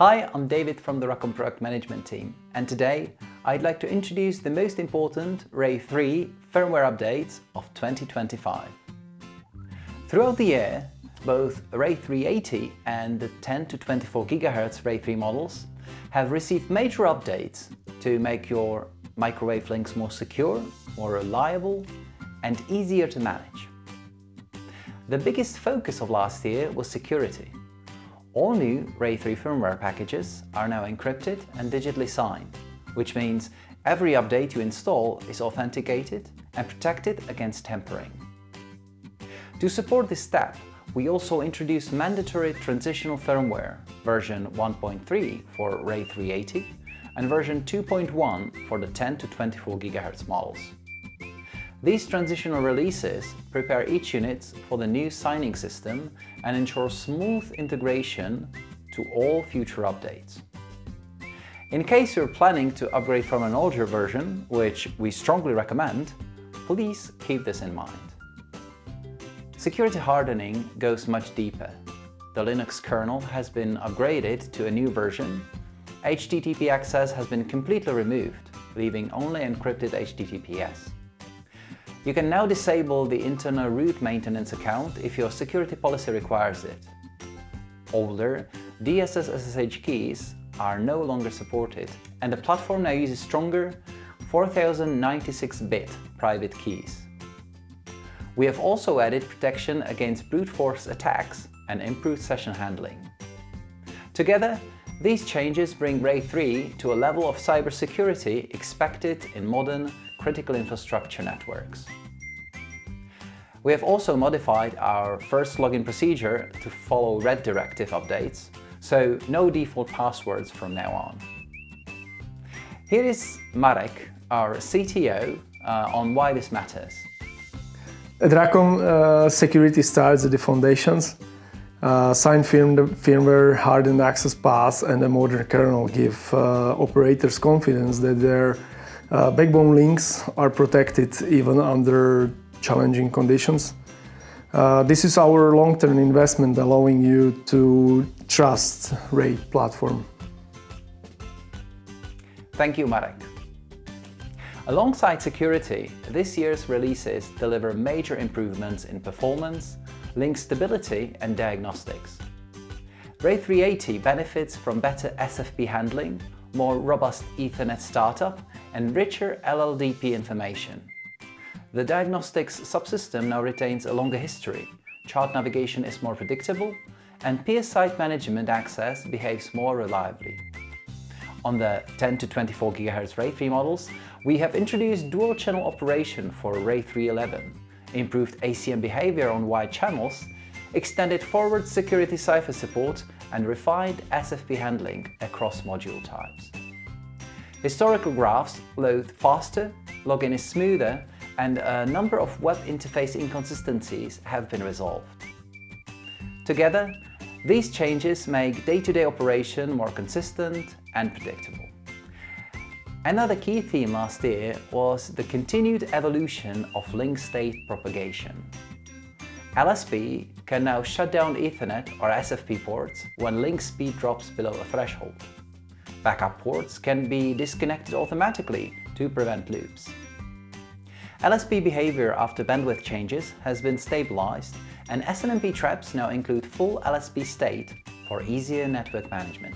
Hi, I'm David from the RAcom Product Management team, and today I'd like to introduce the most important RAy3 firmware updates of 2025. Throughout the year, both RAy380 and the 10 to 24 GHz RAy3 models have received major updates to make your microwave links more secure, more reliable, and easier to manage. The biggest focus of last year was security. All new RAy3 firmware packages are now encrypted and digitally signed, which means every update you install is authenticated and protected against tampering. To support this step, we also introduced mandatory transitional firmware version 1.3 for RAy380 and version 2.1 for the 10 to 24 GHz models. These transitional releases prepare each unit for the new signing system and ensure smooth integration to all future updates. In case you're planning to upgrade from an older version, which we strongly recommend, please keep this in mind. Security hardening goes much deeper. The Linux kernel has been upgraded to a new version. HTTP access has been completely removed, leaving only encrypted HTTPS. You can now disable the internal root maintenance account if your security policy requires it. Older DSS SSH keys are no longer supported, and the platform now uses stronger 4096-bit private keys. We have also added protection against brute force attacks and improved session handling. Together, these changes bring RAy3 to a level of cybersecurity expected in modern critical infrastructure networks. We have also modified our first login procedure to follow red directive updates, so no default passwords from now on. Here is Marek, our CTO, on why this matters. At RAcom, security starts at the foundations. Signed firmware, hardened access paths, and a modern kernel give operators confidence that their backbone links are protected even under challenging conditions. This is our long-term investment, allowing you to trust RAy platform. Thank you, Marek. Alongside security, this year's releases deliver major improvements in performance, link stability, and diagnostics. RAy380 benefits from better SFP handling, more robust Ethernet startup, and richer LLDP information. The diagnostics subsystem now retains a longer history, chart navigation is more predictable, and peer site management access behaves more reliably. On the 10 to 24 GHz RAy3 models, we have introduced dual-channel operation for RAy311, improved ACM behavior on wide channels, extended forward security cipher support, and refined SFP handling across module types. Historical graphs load faster, login is smoother, and a number of web interface inconsistencies have been resolved. Together, these changes make day-to-day operation more consistent and predictable. Another key theme last year was the continued evolution of link state propagation. LSP can now shut down Ethernet or SFP ports when link speed drops below a threshold. Backup ports can be disconnected automatically to prevent loops. LSP behavior after bandwidth changes has been stabilized, and SNMP traps now include full LSP state for easier network management.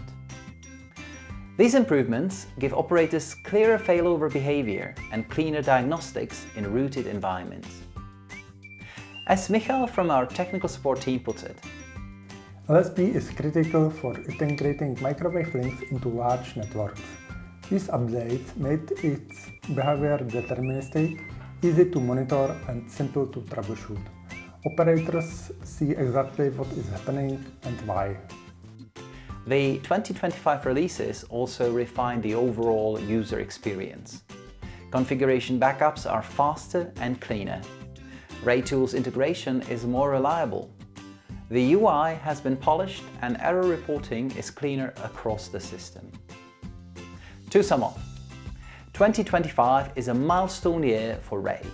These improvements give operators clearer failover behavior and cleaner diagnostics in rooted environments. As Michal from our technical support team puts it, LSP is critical for integrating microwave links into large networks. These updates made its behavior deterministic, easy to monitor, and simple to troubleshoot. Operators see exactly what is happening and why. The 2025 releases also refine the overall user experience. Configuration backups are faster and cleaner. RAyTools integration is more reliable. The UI has been polished and error reporting is cleaner across the system. To sum up, 2025 is a milestone year for RAy.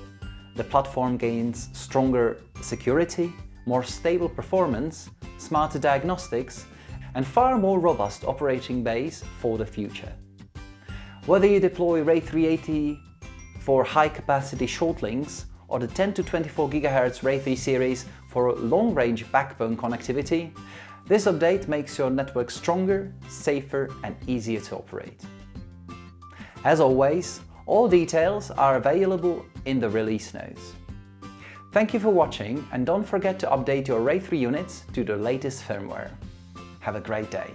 The platform gains stronger security, more stable performance, smarter diagnostics, and far more robust operating base for the future. Whether you deploy RAy3 for high-capacity short links or the 10 to 24 GHz RAy3 series for long-range backbone connectivity, this update makes your network stronger, safer and easier to operate. As always, all details are available in the release notes. Thank you for watching and don't forget to update your RAy3 units to the latest firmware. Have a great day!